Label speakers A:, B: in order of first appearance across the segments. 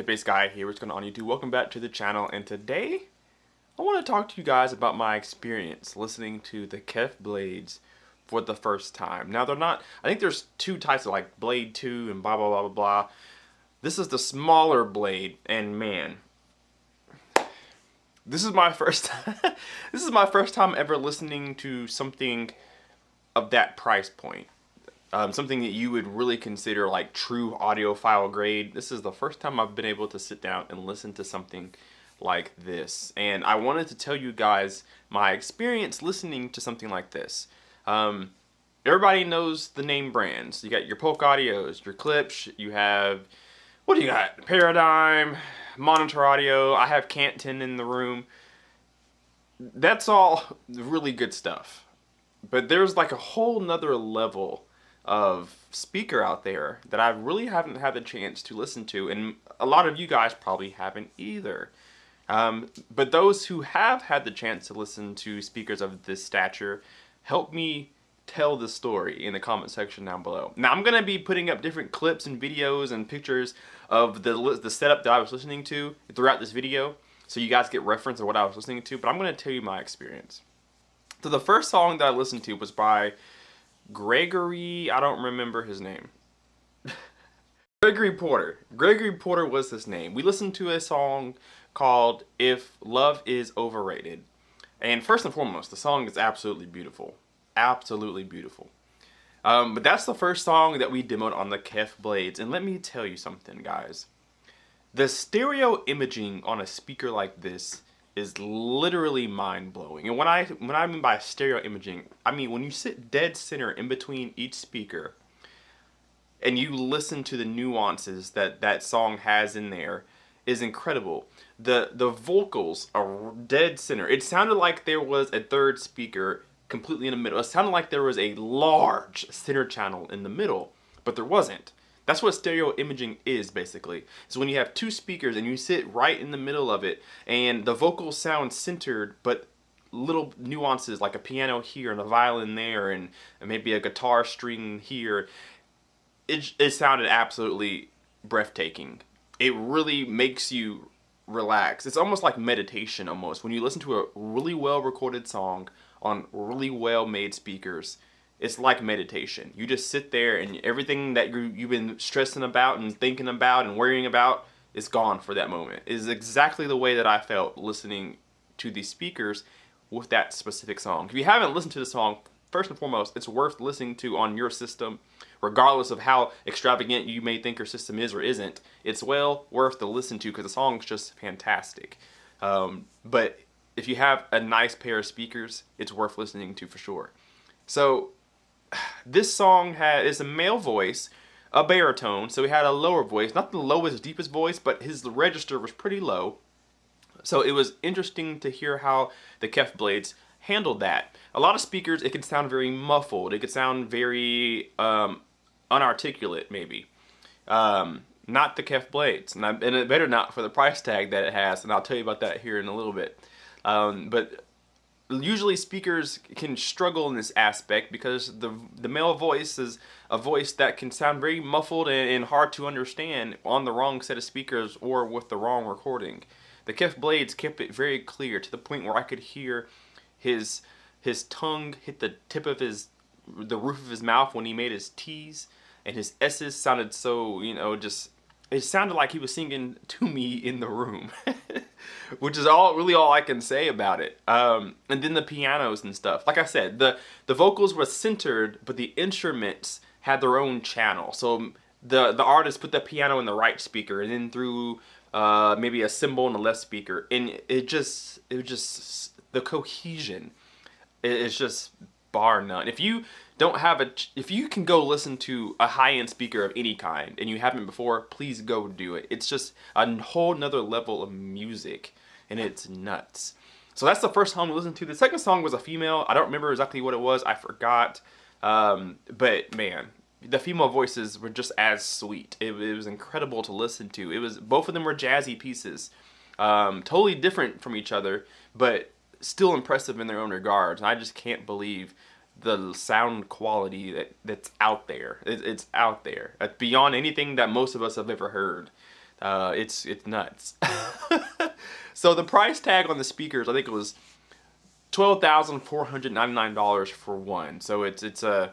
A: Kpaceguy here, what's going on YouTube? Welcome back to the channel, and today I want to talk to you guys about my experience listening to the Kef Blades for the first time. Now they're not, I think there's two types of like Blade 2 and blah blah blah blah blah. This is the smaller Blade, and man, this is my first this is my first time ever listening to something of that price point. Something that you would really consider like true audiophile grade. This is the first time I've been able to sit down and listen to something like this. And I wanted to tell you guys my experience listening to something like this. Everybody knows the name brands. You got your Polk Audios, your Klipsch, you have, what do you got? Paradigm, Monitor Audio, I have Canton in the room. That's all really good stuff. But there's like a whole nother level of speaker out there that I really haven't had the chance to listen to, and a lot of you guys probably haven't either. But those who have had the chance to listen to speakers of this stature, help me tell the story in the comment section down below. Now I'm gonna be putting up different clips and videos and pictures of the setup that I was listening to throughout this video, so you guys get reference of what I was listening to, but I'm gonna tell you my experience. So the first song that I listened to was by Gregory, I don't remember his name. Gregory Porter. Gregory Porter was his name. We listened to a song called If Love Is Overrated. And first and foremost, the song is absolutely beautiful. Absolutely beautiful. But that's the first song that we demoed on the Kef Blades. And let me tell you something, guys. The stereo imaging on a speaker like this is literally mind-blowing. And when I mean by stereo imaging, I mean when you sit dead center in between each speaker and you listen to the nuances that that song has in there is incredible. The vocals are dead center. It sounded like there was a third speaker completely in the middle. It sounded like there was a large center channel in the middle, but there wasn't. That's what stereo imaging is, basically. So when you have two speakers and you sit right in the middle of it and the vocals sound centered, but little nuances like a piano here and a violin there and maybe a guitar string here, it sounded absolutely breathtaking. It really makes you relax. It's almost like meditation almost. When you listen to a really well recorded song on really well made speakers, it's like meditation. You just sit there and everything that you've been stressing about and thinking about and worrying about is gone for that moment. It is exactly the way that I felt listening to these speakers with that specific song. If you haven't listened to the song, first and foremost, it's worth listening to on your system, regardless of how extravagant you may think your system is or isn't. It's well worth to listen to because the song's just fantastic. But if you have a nice pair of speakers, it's worth listening to for sure. So this song is a male voice, a baritone, so he had a lower voice, not the lowest, deepest voice, but his register was pretty low. So it was interesting to hear how the Kef Blades handled that. A lot of speakers, it could sound very muffled, it could sound very unarticulate maybe. Not the Kef Blades, and it better not for the price tag that it has, and I'll tell you about that here in a little bit. But usually speakers can struggle in this aspect because the male voice is a voice that can sound very muffled and hard to understand on the wrong set of speakers or with the wrong recording. The Kef Blades kept it very clear to the point where I could hear his tongue hit the tip of the roof of his mouth when he made his T's, and his S's sounded so, you know, just, it sounded like he was singing to me in the room. Which is really all I can say about it. And then the pianos and stuff. Like I said, the vocals were centered, but the instruments had their own channel. So the artist put the piano in the right speaker and then threw maybe a cymbal in the left speaker. And it was just the cohesion is just bar none. If you don't have if you can go listen to a high-end speaker of any kind and you haven't before, please go do it. It's just a whole nother level of music and it's nuts. So that's the first song we listened to. The second song was a female. I don't remember exactly what it was. I forgot. But man, the female voices were just as sweet. It was incredible to listen to. Both of them were jazzy pieces. Totally different from each other, but still impressive in their own regards. And I just can't believe the sound quality that's out there. It's out there. It's beyond anything that most of us have ever heard. It's nuts. So the price tag on the speakers, I think it was $12,499 for one. So it's a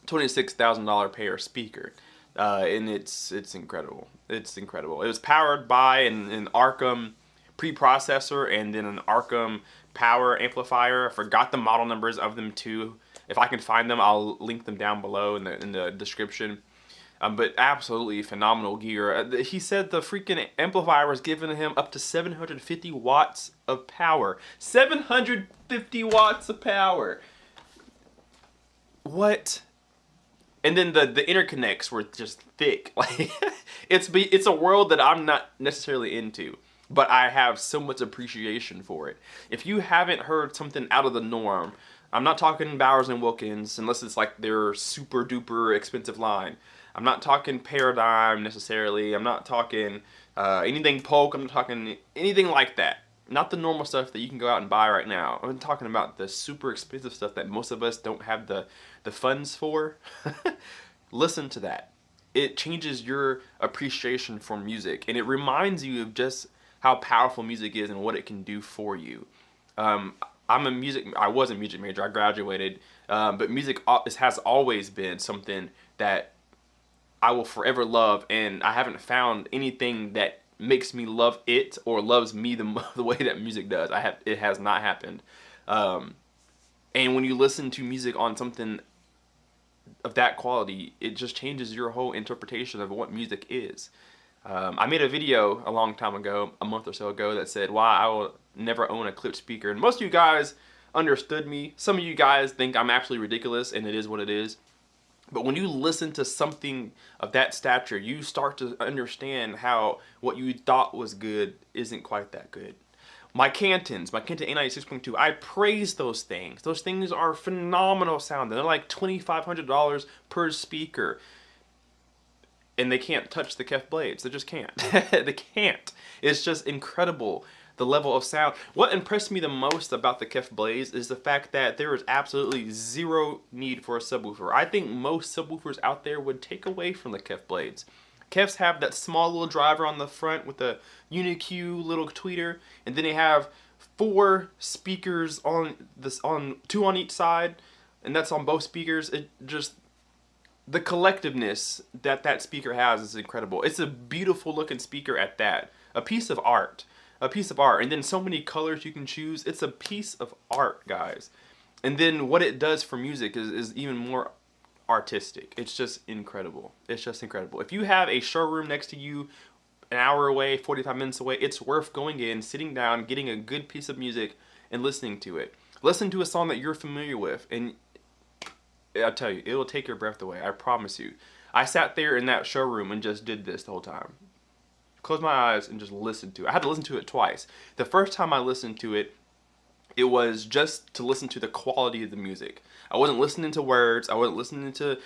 A: $26,000 pair speaker, and it's incredible. It's incredible. It was powered by an Arcam preprocessor and then an Arcam power amplifier. I forgot the model numbers of them too. If I can find them, I'll link them down below in the description. But absolutely phenomenal gear. He said the freaking amplifier was giving him up to 750 watts of power. 750 watts of power. What? And then the interconnects were just thick. Like it's a world that I'm not necessarily into, but I have so much appreciation for it. If you haven't heard something out of the norm, I'm not talking Bowers and Wilkins unless it's like their super duper expensive line. I'm not talking Paradigm necessarily. I'm not talking anything Polk. I'm not talking anything like that. Not the normal stuff that you can go out and buy right now. I'm talking about the super expensive stuff that most of us don't have the funds for. Listen to that. It changes your appreciation for music, and it reminds you of just how powerful music is and what it can do for you. I was a music major. I graduated, but music has always been something that I will forever love, and I haven't found anything that makes me love it or loves me the way that music does. It has not happened. And when you listen to music on something of that quality, it just changes your whole interpretation of what music is. I made a video a long time ago, a month or so ago, that said why I will never own a clipped speaker. And most of you guys understood me. Some of you guys think I'm absolutely ridiculous, and it is what it is. But when you listen to something of that stature, you start to understand how what you thought was good isn't quite that good. My Canton A96.2, I praise those things. Those things are phenomenal sound. They're like $2,500 per speaker. And they can't touch the Kef Blades. They just can't. They can't. It's just incredible, the level of sound. What impressed me the most about the Kef Blades is the fact that there is absolutely zero need for a subwoofer. I think most subwoofers out there would take away from the Kef Blades. Kefs have that small little driver on the front with a UniQ little tweeter, and then they have 4 speakers on 2 on each side, and that's on both speakers. It just, the collectiveness that speaker has is incredible. It's a beautiful looking speaker at that. A piece of art. A piece of art. And then so many colors you can choose. It's a piece of art, guys. And then what it does for music is even more artistic. It's just incredible. It's just incredible. If you have a showroom next to you, an hour away, 45 minutes away, it's worth going in, sitting down, getting a good piece of music, and listening to it. Listen to a song that you're familiar with, and I'll tell you, it will take your breath away. I promise you. I sat there in that showroom and just did this the whole time. Close my eyes and just listen to it. I had to listen to it twice. The first time I listened to it, it was just to listen to the quality of the music. I wasn't listening to words. I wasn't listening to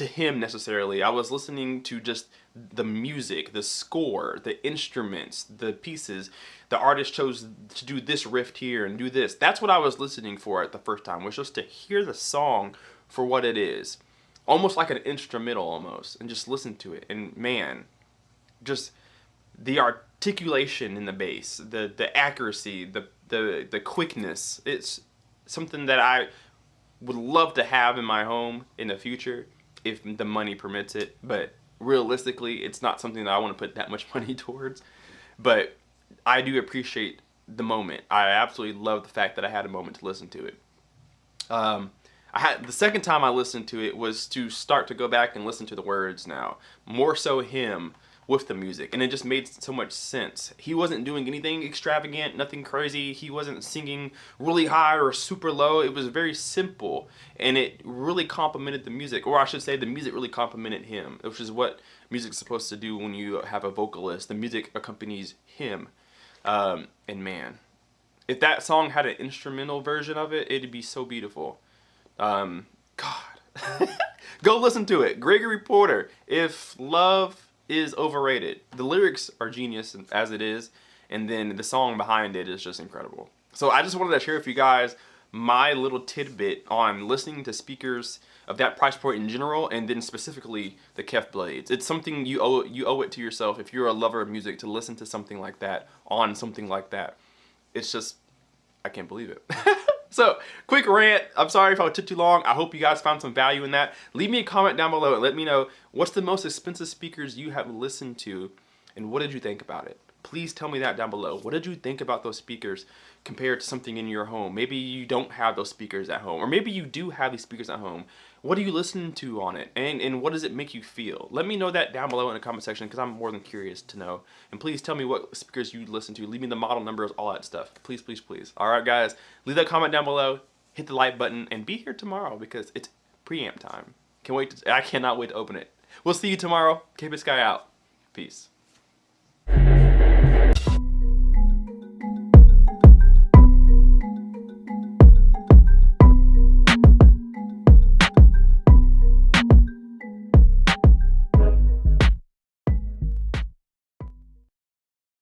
A: him necessarily. I was listening to just the music, the score, the instruments, the pieces. The artist chose to do this riff here and do this. That's what I was listening for at the first time, was just to hear the song for what it is. Almost like an instrumental almost, and just listen to it. And man, just the articulation in the bass, the accuracy, the quickness. It's something that I would love to have in my home in the future if the money permits it, but realistically it's not something that I want to put that much money towards. But I do appreciate the moment. I absolutely love the fact that I had a moment to listen to it. The second time I listened to it was to start to go back and listen to the words now. More so him with the music, and it just made so much sense. He wasn't doing anything extravagant, nothing crazy. He wasn't singing really high or super low. It was very simple, and it really complemented the music, or I should say the music really complemented him, which is what music's supposed to do when you have a vocalist. The music accompanies him. And man, if that song had an instrumental version of it, it'd be so beautiful. God. Go listen to it. Gregory Porter, If Love is Overrated. The lyrics are genius as it is, and then the song behind it is just incredible. So I just wanted to share with you guys my little tidbit on listening to speakers of that price point in general, and then specifically the Kef Blades. It's something you owe it to yourself if you're a lover of music to listen to something like that on something like that. It's just, I can't believe it. So, quick rant. I'm sorry if I took too long. I hope you guys found some value in that. Leave me a comment down below and let me know what's the most expensive speakers you have listened to and what did you think about it. Please tell me that down below. What did you think about those speakers compared to something in your home? Maybe you don't have those speakers at home, or maybe you do have these speakers at home. What are you listening to on it, and what does it make you feel? Let me know that down below in the comment section because I'm more than curious to know. And please tell me what speakers you listen to. Leave me the model numbers, all that stuff. Please, please, please. All right, guys, leave that comment down below. Hit the like button and be here tomorrow because it's preamp time. I cannot wait to open it. We'll see you tomorrow. Kpaceguy out. Peace.